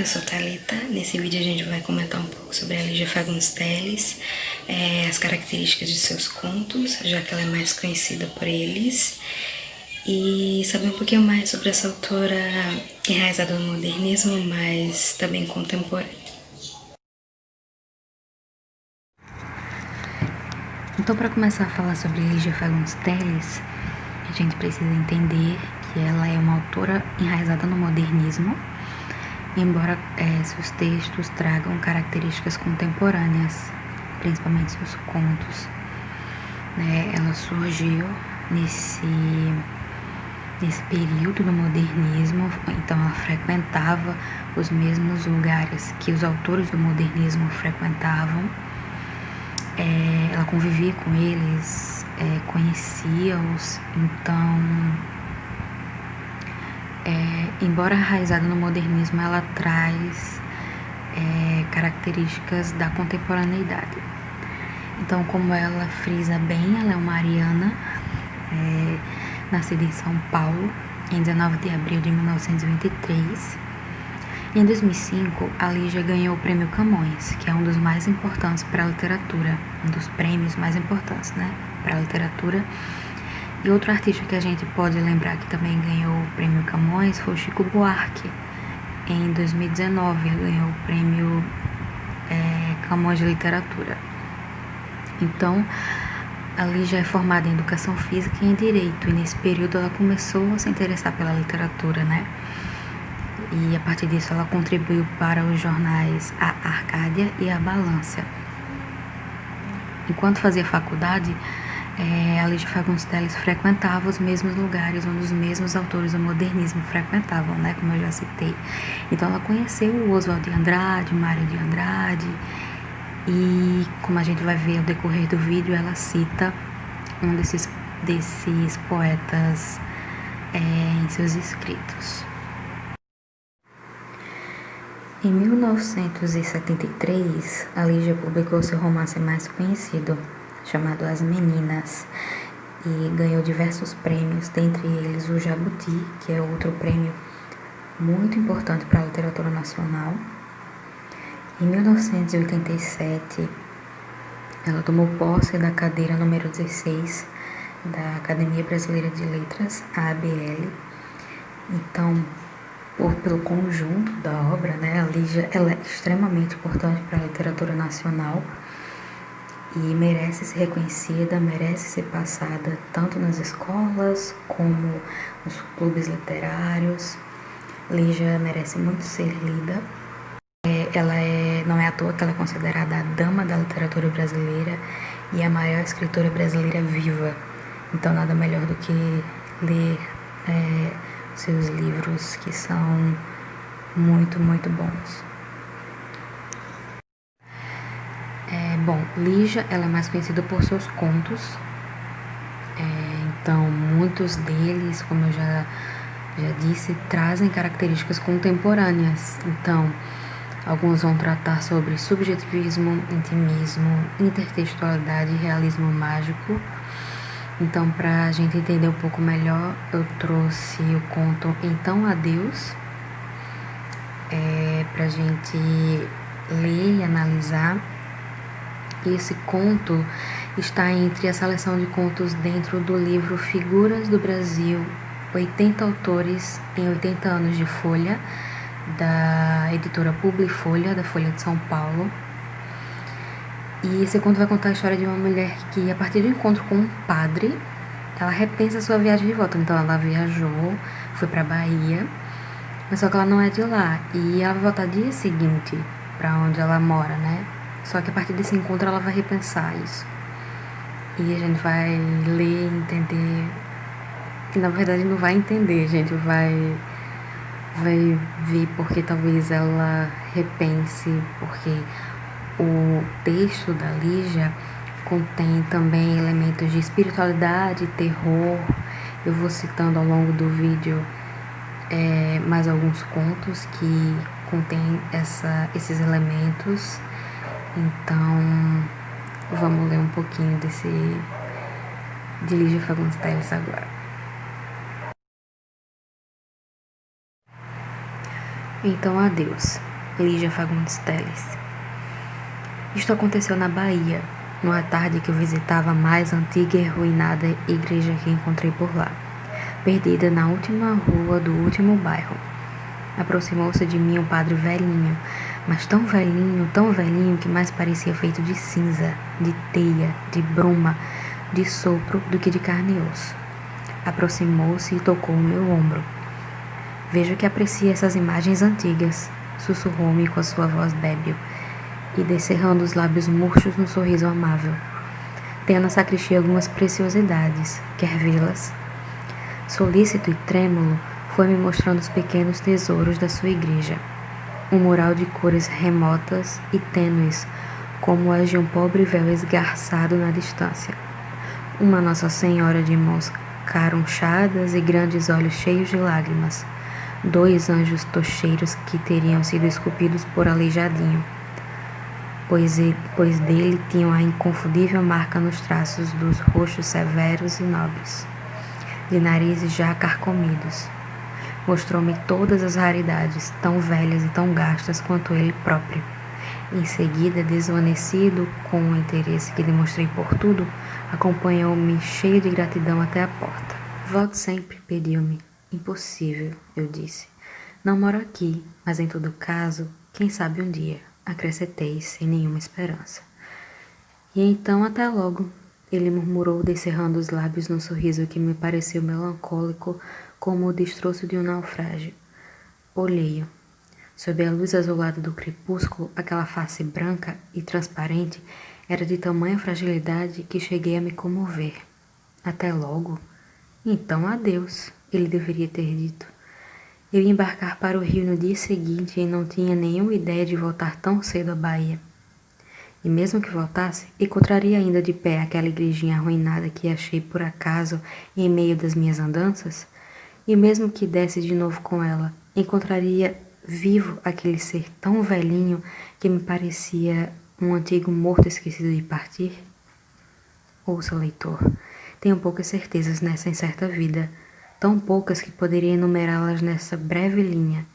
eu sou Thalita. Nesse vídeo a gente vai comentar um pouco sobre a Lígia Fagundes Telles, as características de seus contos, já que ela é mais conhecida por eles, e saber um pouquinho mais sobre essa autora enraizada no modernismo, mas também contemporânea. Então, para começar a falar sobre Lígia Fagundes Telles, a gente precisa entender que ela é uma autora enraizada no modernismo, embora seus textos tragam características contemporâneas, principalmente seus contos. Ela surgiu nesse período do modernismo, então ela frequentava os mesmos lugares que os autores do modernismo frequentavam. Ela convivia com eles, conhecia-os, então, embora enraizada no modernismo, ela traz características da contemporaneidade. Então, como ela frisa bem, ela é uma ariana, nascida em São Paulo, em 19 de abril de 1923. E em 2005, a Lígia ganhou o Prêmio Camões, que é um dos mais importantes para a literatura, um dos prêmios mais importantes, para a literatura. E outro artista que a gente pode lembrar que também ganhou o Prêmio Camões foi o Chico Buarque. Em 2019, ele ganhou o Prêmio Camões de Literatura. Então, a Lígia é formada em Educação Física e em Direito, e nesse período ela começou a se interessar pela literatura, E a partir disso ela contribuiu para os jornais A Arcádia e A Balança. Enquanto fazia faculdade, a Lígia Fagundes Telles frequentava os mesmos lugares onde os mesmos autores do modernismo frequentavam, como eu já citei. Então ela conheceu o Oswald de Andrade, Mário de Andrade, e como a gente vai ver ao decorrer do vídeo, ela cita um desses poetas em seus escritos. Em 1973, a Lígia publicou seu romance mais conhecido, chamado As Meninas, e ganhou diversos prêmios, dentre eles o Jabuti, que é outro prêmio muito importante para a literatura nacional. Em 1987, ela tomou posse da cadeira número 16 da Academia Brasileira de Letras, a ABL. Então, pelo conjunto da obra, a Lígia ela é extremamente importante para a literatura nacional e merece ser reconhecida, merece ser passada tanto nas escolas como nos clubes literários. Lígia merece muito ser lida. Não é à toa que ela é considerada a dama da literatura brasileira e a maior escritora brasileira viva. Então, nada melhor do que ler seus livros, que são muito, muito bons. Lígia ela é mais conhecida por seus contos. Então, muitos deles, como eu já disse, trazem características contemporâneas. Então, alguns vão tratar sobre subjetivismo, intimismo, intertextualidade e realismo mágico. Então, para a gente entender um pouco melhor, eu trouxe o conto Então Adeus, para a gente ler e analisar. E esse conto está entre a seleção de contos dentro do livro Figuras do Brasil, 80 autores em 80 anos de Folha, da editora Publifolha, da Folha de São Paulo. E esse conto vai contar a história de uma mulher que, a partir do encontro com um padre, ela repensa a sua viagem de volta. Então ela viajou, foi pra Bahia, mas só que ela não é de lá. E ela vai voltar dia seguinte pra onde ela mora, Só que a partir desse encontro ela vai repensar isso. E a gente vai ler e entender. E na verdade não vai entender, a gente vai ver porque talvez ela repense, porque o texto da Lígia contém também elementos de espiritualidade, terror. Eu vou citando ao longo do vídeo mais alguns contos que contêm esses elementos. Então, vamos ler um pouquinho de Lígia Fagundes Telles agora. Então, adeus. Lígia Fagundes Telles. Isto aconteceu na Bahia, numa tarde que eu visitava a mais antiga e arruinada igreja que encontrei por lá, perdida na última rua do último bairro. Aproximou-se de mim um padre velhinho, mas tão velhinho que mais parecia feito de cinza, de teia, de bruma, de sopro do que de carne e osso. Aproximou-se e tocou o meu ombro. Vejo que aprecia essas imagens antigas, sussurrou-me com a sua voz débil e descerrando os lábios murchos num sorriso amável. Tenho na sacristia algumas preciosidades. Quer vê-las? Solícito e trêmulo, foi-me mostrando os pequenos tesouros da sua igreja. Um mural de cores remotas e tênues, como as de um pobre véu esgarçado na distância. Uma Nossa Senhora de mãos carunchadas e grandes olhos cheios de lágrimas. 2 anjos tocheiros que teriam sido esculpidos por Aleijadinho, pois dele tinham a inconfundível marca nos traços dos rostos severos e nobres, de narizes já carcomidos. Mostrou-me todas as raridades, tão velhas e tão gastas quanto ele próprio. Em seguida, desvanecido com o interesse que demonstrei por tudo, acompanhou-me cheio de gratidão até a porta. Volte sempre, pediu-me. Impossível, eu disse. Não moro aqui, mas em todo caso, quem sabe um dia, acrescentei sem nenhuma esperança. E então até logo, ele murmurou, descerrando os lábios num sorriso que me pareceu melancólico como o destroço de um naufrágio. Olhei-o. Sob a luz azulada do crepúsculo, aquela face branca e transparente era de tamanha fragilidade que cheguei a me comover. Até logo? Então adeus, ele deveria ter dito. Eu ia embarcar para o Rio no dia seguinte e não tinha nenhuma ideia de voltar tão cedo à Bahia. E mesmo que voltasse, encontraria ainda de pé aquela igrejinha arruinada que achei por acaso em meio das minhas andanças? E mesmo que desse de novo com ela, encontraria vivo aquele ser tão velhinho que me parecia um antigo morto esquecido de partir? Ouça, leitor, tenho poucas certezas nessa incerta vida, tão poucas que poderia enumerá-las nessa breve linha.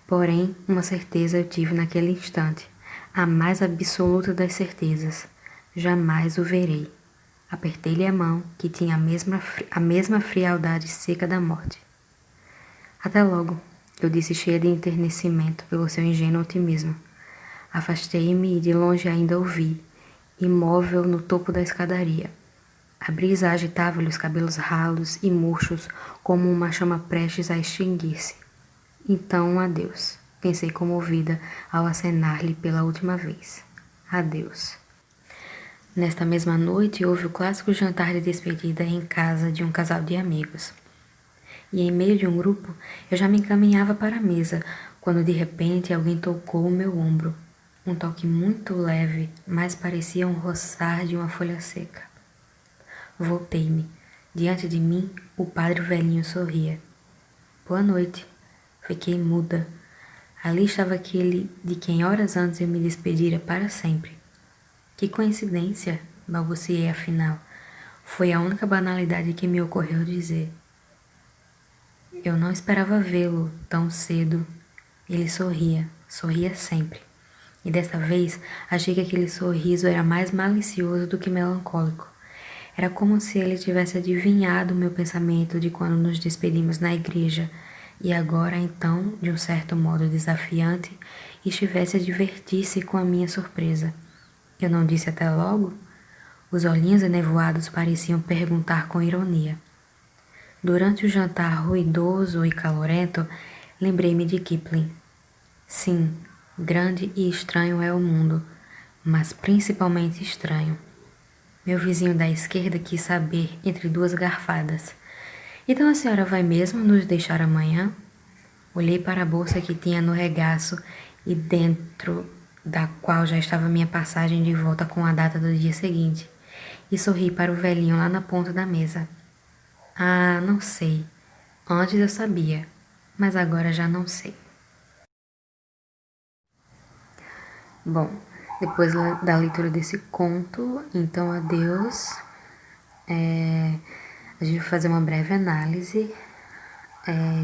Porém, uma certeza eu tive naquele instante, a mais absoluta das certezas. Jamais o verei. Apertei-lhe a mão, que tinha a mesma frialdade seca da morte. Até logo, eu disse cheia de enternecimento pelo seu ingênuo otimismo. Afastei-me e de longe ainda o vi, imóvel no topo da escadaria. A brisa agitava-lhe os cabelos ralos e murchos como uma chama prestes a extinguir-se. Então, adeus, pensei comovida ao acenar-lhe pela última vez. Adeus. Nesta mesma noite houve o clássico jantar de despedida em casa de um casal de amigos. E em meio de um grupo, eu já me encaminhava para a mesa, quando de repente alguém tocou o meu ombro. Um toque muito leve, mas parecia um roçar de uma folha seca. Voltei-me. Diante de mim, o padre velhinho sorria. Boa noite. Fiquei muda. Ali estava aquele de quem horas antes eu me despedira para sempre. Que coincidência, balbuciei afinal. Foi a única banalidade que me ocorreu dizer. Eu não esperava vê-lo tão cedo. Ele sorria sempre. E desta vez achei que aquele sorriso era mais malicioso do que melancólico. Era como se ele tivesse adivinhado o meu pensamento de quando nos despedimos na igreja e agora, então, de um certo modo desafiante, estivesse a divertir-se com a minha surpresa. Eu não disse até logo? Os olhinhos enevoados pareciam perguntar com ironia. Durante o jantar ruidoso e calorento, lembrei-me de Kipling. Sim, grande e estranho é o mundo, mas principalmente estranho. Meu vizinho da esquerda quis saber entre 2 garfadas. Então a senhora vai mesmo nos deixar amanhã? Olhei para a bolsa que tinha no regaço e dentro da qual já estava minha passagem de volta com a data do dia seguinte, e sorri para o velhinho lá na ponta da mesa. Ah, não sei. Antes eu sabia, mas agora já não sei. Bom, depois da leitura desse conto, então adeus. A gente vai fazer uma breve análise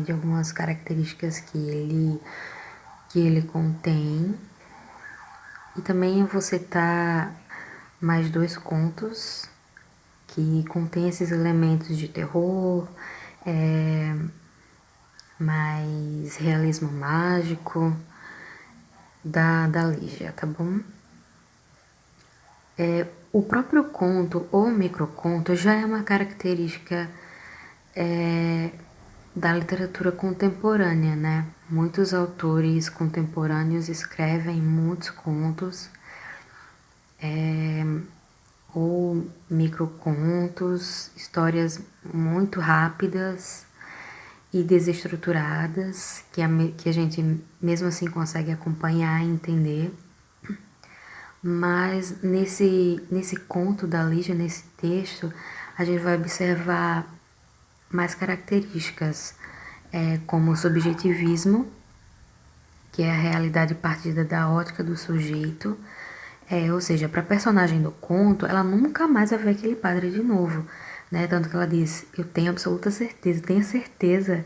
de algumas características que ele contém E também eu vou citar mais dois contos que contêm esses elementos de terror, é, mais realismo mágico da Lígia, tá bom? O próprio conto ou microconto já é uma característica da literatura contemporânea, né? Muitos autores contemporâneos escrevem muitos contos ou microcontos, histórias muito rápidas e desestruturadas que a gente mesmo assim consegue acompanhar e entender. Mas nesse conto da Lígia, nesse texto, a gente vai observar mais características, como o subjetivismo, que é a realidade partida da ótica do sujeito. Ou seja, para a personagem do conto, ela nunca mais vai ver aquele padre de novo, né? Tanto que ela diz, eu tenho absoluta certeza, tenho certeza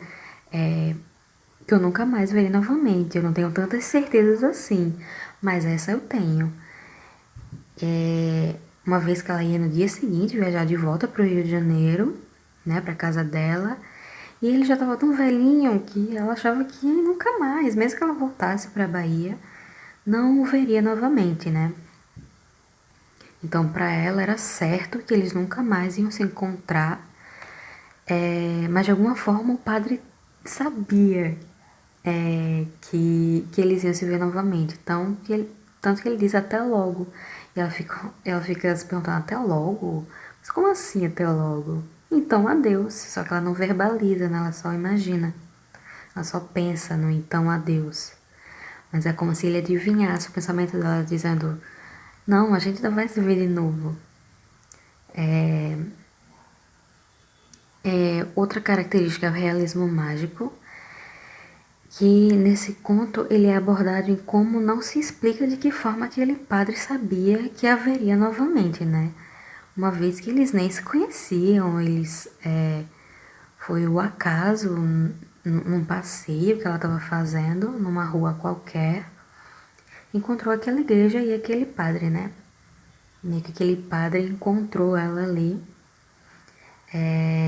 que eu nunca mais verei novamente. Eu não tenho tantas certezas assim, mas essa eu tenho. Uma vez que ela ia no dia seguinte viajar de volta para o Rio de Janeiro, né, para casa dela, e ele já estava tão velhinho que ela achava que nunca mais, mesmo que ela voltasse para a Bahia, não o veria novamente, né? Então, para ela era certo que eles nunca mais iam se encontrar, mas de alguma forma o padre sabia que eles iam se ver novamente. Então, tanto que ele diz até logo. E ela fica se perguntando, até logo? Mas como assim até logo? Então, adeus. Só que ela não verbaliza, né? Ela só imagina. Ela só pensa no então adeus. Mas é como se ele adivinhasse o pensamento dela, dizendo, não, a gente não vai se ver de novo. Outra característica é o realismo mágico, que nesse conto ele é abordado em como não se explica de que forma aquele padre sabia que haveria novamente, né? Uma vez que eles nem se conheciam, foi o acaso num passeio que ela estava fazendo numa rua qualquer, encontrou aquela igreja e aquele padre, né? Meio que aquele padre encontrou ela ali.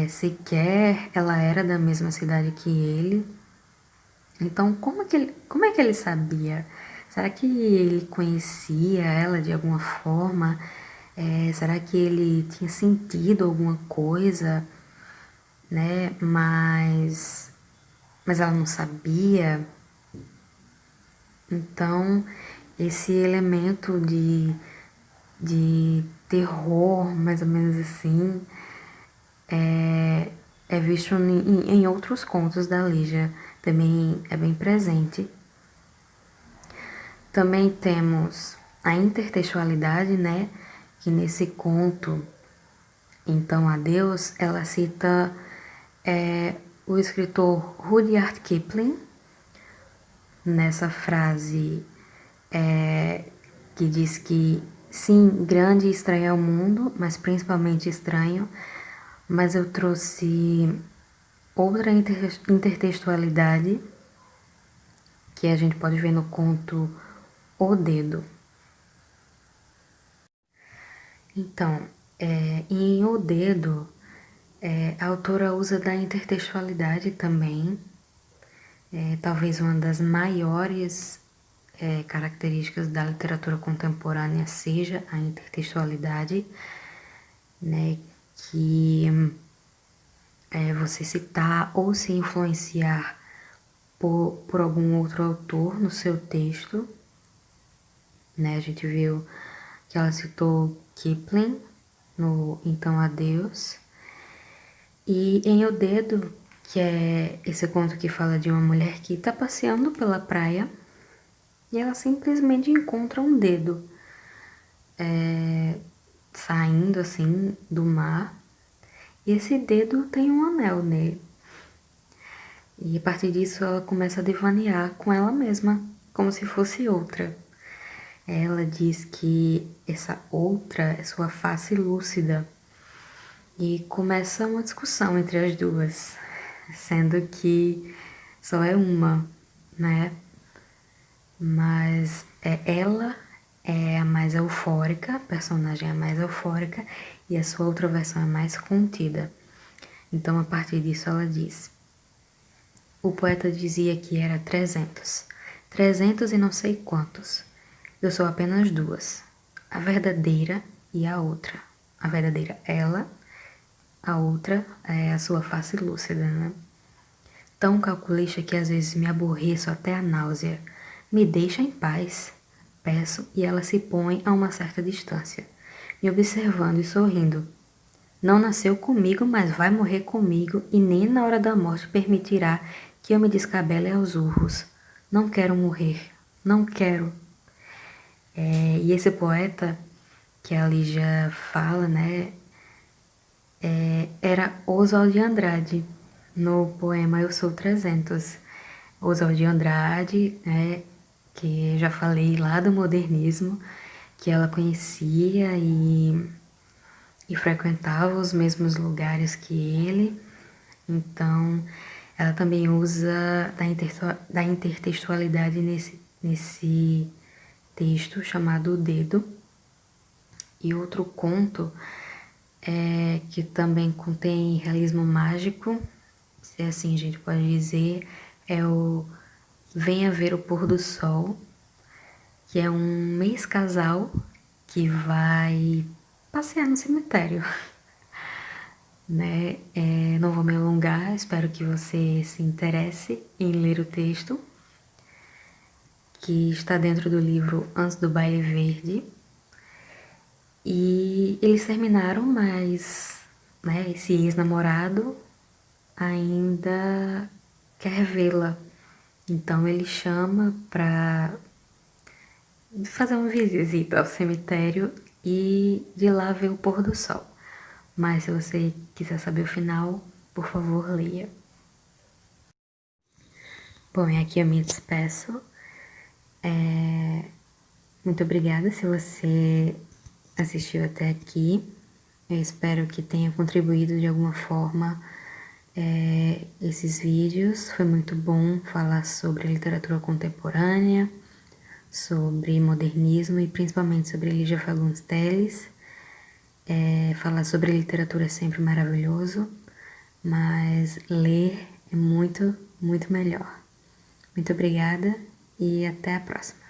Sequer ela era da mesma cidade que ele. Então, como é que ele sabia? Será que ele conhecia ela de alguma forma? Será que ele tinha sentido alguma coisa, né? Mas ela não sabia. Então, esse elemento de terror, mais ou menos assim, é visto em outros contos da Lígia. Também é bem presente. Também temos a intertextualidade, né? Que nesse conto, então Adeus, ela cita o escritor Rudyard Kipling nessa frase que diz que sim, grande e estranho é o mundo, mas principalmente estranho, mas eu trouxe outra intertextualidade que a gente pode ver no conto O Dedo. Então, em O Dedo, a autora usa da intertextualidade também, talvez uma das maiores características da literatura contemporânea seja a intertextualidade, né, que você citar ou se influenciar por algum outro autor no seu texto, né, a gente viu que ela citou Kipling no Então Adeus, e em O Dedo, que é esse conto que fala de uma mulher que está passeando pela praia e ela simplesmente encontra um dedo saindo assim do mar, e esse dedo tem um anel nele. E a partir disso ela começa a devanear com ela mesma, como se fosse outra. Ela diz que essa outra é sua face lúcida. E começa uma discussão entre as duas, sendo que só é uma, né? Mas ela é a mais eufórica, a personagem é a mais eufórica e a sua outra versão é mais contida. Então, a partir disso, ela diz: o poeta dizia que era 300, 300 e não sei quantos. Eu sou apenas duas, a verdadeira e a outra. A verdadeira ela, a outra é a sua face lúcida, né? Tão calculista que às vezes me aborreço até a náusea. Me deixa em paz, peço, e ela se põe a uma certa distância, me observando e sorrindo. Não nasceu comigo, mas vai morrer comigo, e nem na hora da morte permitirá que eu me descabele aos urros. Não quero morrer, não quero. E esse poeta que a Lígia fala, né, era Oswald de Andrade, no poema Eu Sou 300. Oswald de Andrade, né, que já falei lá do modernismo, que ela conhecia e frequentava os mesmos lugares que ele. Então, ela também usa da intertextualidade nesse texto chamado O Dedo. E outro conto que também contém realismo mágico, se assim a gente pode dizer, é o Venha Ver o Pôr do Sol, que é um ex-casal que vai passear no cemitério, né? Não vou me alongar, espero que você se interesse em ler o texto, que está dentro do livro Antes do Baile Verde. E eles terminaram, mas, né, esse ex-namorado ainda quer vê-la. Então ele chama para fazer uma visita ao cemitério e de lá ver o pôr do sol. Mas se você quiser saber o final, por favor, leia. Bom, e aqui eu me despeço. Muito obrigada se você assistiu até aqui. Eu espero que tenha contribuído de alguma forma esses vídeos. Foi muito bom falar sobre literatura contemporânea, sobre modernismo e principalmente sobre Lígia Fagundes Telles. Falar sobre literatura é sempre maravilhoso, mas ler é muito, muito melhor. Muito obrigada e até a próxima.